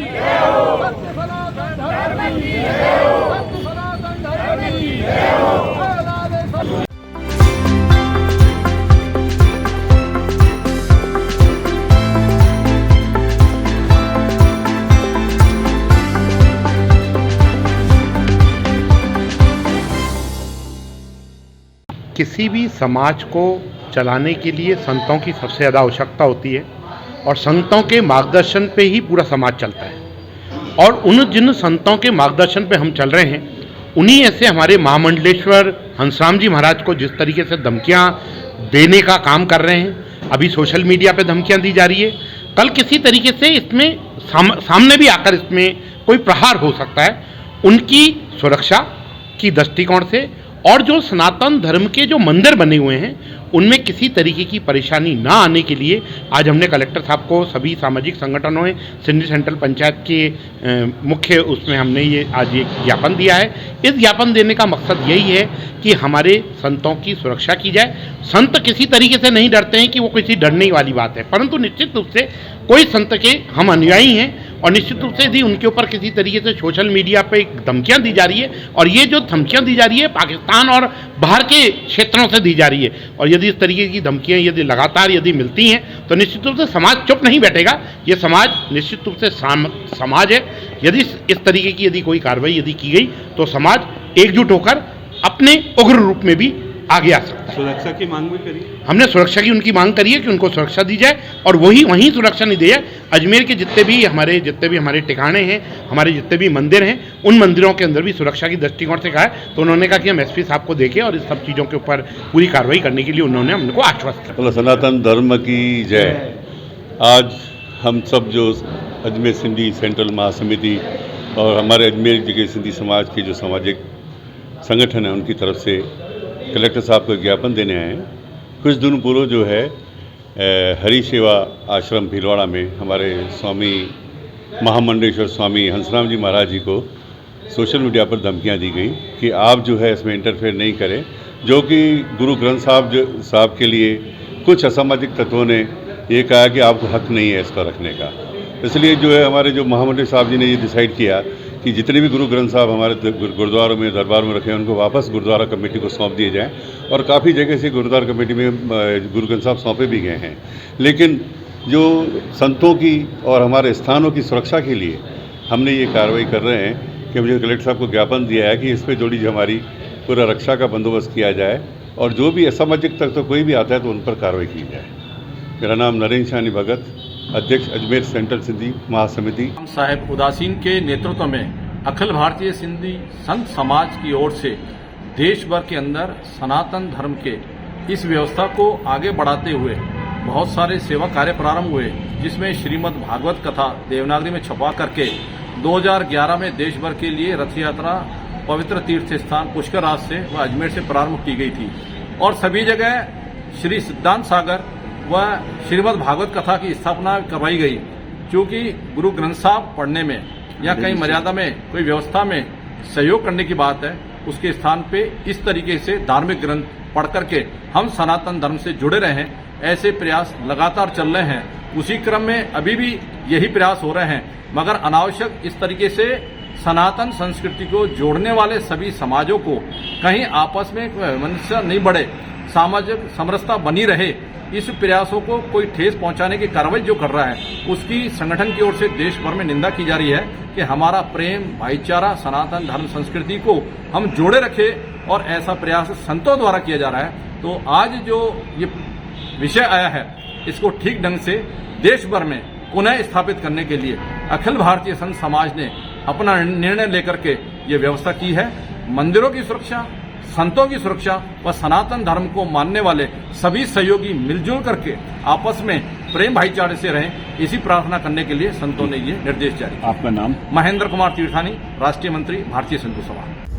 सत्य सनातन धर्म की सत्य सनातन धर्म की राधे सत्य। किसी भी समाज को चलाने के लिए संतों की सबसे ज़्यादा आवश्यकता होती है और संतों के मार्गदर्शन पे ही पूरा समाज चलता है। और उन जिन संतों के मार्गदर्शन पे हम चल रहे हैं, उन्हीं ऐसे हमारे महामंडलेश्वर हंसराम जी महाराज को जिस तरीके से धमकियां देने का काम कर रहे हैं, अभी सोशल मीडिया पे धमकियां दी जा रही है, कल किसी तरीके से इसमें सामने भी आकर इसमें कोई प्रहार हो सकता है। उनकी सुरक्षा की दृष्टिकोण से और जो सनातन धर्म के जो मंदिर बने हुए हैं उनमें किसी तरीके की परेशानी ना आने के लिए आज हमने कलेक्टर साहब को सभी सामाजिक संगठनों में सिंधी सेंट्रल पंचायत के मुख्य उसमें हमने ये आज एक ज्ञापन दिया है। इस ज्ञापन देने का मकसद यही है कि हमारे संतों की सुरक्षा की जाए। संत किसी तरीके से नहीं डरते हैं कि वो किसी डरने वाली बात है, परंतु निश्चित रूप से कोई संत के हम अनुयायी हैं और निश्चित रूप से यदि उनके ऊपर किसी तरीके से सोशल मीडिया पे धमकियां दी जा रही है और ये जो धमकियां दी जा रही है पाकिस्तान और बाहर के क्षेत्रों से दी जा रही है, और यदि इस तरीके की धमकियां यदि लगातार यदि मिलती हैं तो निश्चित रूप से समाज चुप नहीं बैठेगा। ये समाज निश्चित रूप से समाज है। यदि इस तरीके की यदि कोई कार्रवाई यदि की गई तो समाज एकजुट होकर अपने उग्र रूप में भी आगे आ सकता है। सुरक्षा की मांग भी करी, हमने सुरक्षा की उनकी मांग करी है कि उनको सुरक्षा दी जाए और वहीं सुरक्षा नहीं दी जाए। अजमेर के जितने भी हमारे ठिकाने हैं, हमारे जितने भी मंदिर हैं, उन मंदिरों के अंदर भी सुरक्षा की दृष्टिकोण से कहा है। तो उन्होंने कहा कि हम एसपी साहब को देखें और इस सब चीज़ों के ऊपर पूरी कार्रवाई करने के लिए उन्होंने हमको आश्वस्त किया। सनातन धर्म की जय। आज हम सब जो अजमेर सिंधी सेंट्रल महासमिति और हमारे अजमेर के सिंधी समाज के जो सामाजिक संगठन है उनकी तरफ से कलेक्टर साहब को ज्ञापन देने आए हैं। कुछ दिन पूर्व जो है हरि सेवा आश्रम भीलवाड़ा में हमारे स्वामी महामंडलेश्वर स्वामी हंसराम जी महाराज जी को सोशल मीडिया पर धमकियां दी गई कि आप जो है इसमें इंटरफेयर नहीं करें, जो कि गुरु ग्रंथ साहब के लिए कुछ असामाजिक तत्वों ने ये कहा कि आपको हक नहीं है इसका रखने का। इसलिए जो है हमारे जो महामंडलेश्वर साहब जी ने ये डिसाइड किया कि जितने भी गुरु ग्रंथ साहब हमारे गुरुद्वारों में दरबार में रखे हैं उनको वापस गुरुद्वारा कमेटी को सौंप दिए जाएं। और काफ़ी जगह से गुरुद्वारा कमेटी में गुरु ग्रंथ साहब सौंपे भी गए हैं। लेकिन जो संतों की और हमारे स्थानों की सुरक्षा के लिए हमने ये कार्रवाई कर रहे हैं कि मुझे कलेक्टर साहब को ज्ञापन दिया है कि इस पर जोड़ी हमारी पूरा रक्षा का बंदोबस्त किया जाए और जो भी असामाजिक तत्व कोई भी आता है तो उन पर कार्रवाई की जाए। मेरा नाम नरेंद्र शानी भगत, अध्यक्ष अजमेर सेंट्रल सिंधी महासमिति। साहेब उदासीन के नेतृत्व में अखिल भारतीय सिंधी संत समाज की ओर से देश भर के अंदर सनातन धर्म के इस व्यवस्था को आगे बढ़ाते हुए बहुत सारे सेवा कार्य प्रारंभ हुए, जिसमें श्रीमद् भागवत कथा देवनागरी में छपा करके 2011 में देश भर के लिए रथ यात्रा पवित्र तीर्थ स्थान पुष्कर से व अजमेर से प्रारंभ की गई थी और सभी जगह श्री सिद्धांत सागर व श्रीमद् भागवत कथा की स्थापना करवाई गई। क्योंकि गुरु ग्रंथ साहब पढ़ने में या कहीं मर्यादा में कोई व्यवस्था में सहयोग करने की बात है, उसके स्थान पे इस तरीके से धार्मिक ग्रंथ पढ़ करके हम सनातन धर्म से जुड़े रहे, ऐसे प्रयास लगातार चल रहे हैं। उसी क्रम में अभी भी यही प्रयास हो रहे हैं, मगर अनावश्यक इस तरीके से सनातन संस्कृति को जोड़ने वाले सभी समाजों को कहीं आपस में मनुष्य नहीं बढ़े, सामाजिक समरसता बनी रहे, इस प्रयासों को कोई ठेस पहुंचाने की कार्रवाई जो कर रहा है उसकी संगठन की ओर से देश भर में निंदा की जा रही है कि हमारा प्रेम भाईचारा सनातन धर्म संस्कृति को हम जोड़े रखे और ऐसा प्रयास संतों द्वारा किया जा रहा है। तो आज जो ये विषय आया है इसको ठीक ढंग से देश भर में पुनः स्थापित करने के लिए अखिल भारतीय संत समाज ने अपना निर्णय लेकर के ये व्यवस्था की है। मंदिरों की सुरक्षा, संतों की सुरक्षा व सनातन धर्म को मानने वाले सभी सहयोगी मिलजुल करके आपस में प्रेम भाईचारे से रहें, इसी प्रार्थना करने के लिए संतों ने ये निर्देश जारी किया। आपका नाम? महेंद्र कुमार तीर्थानी, राष्ट्रीय मंत्री, भारतीय संत समाज।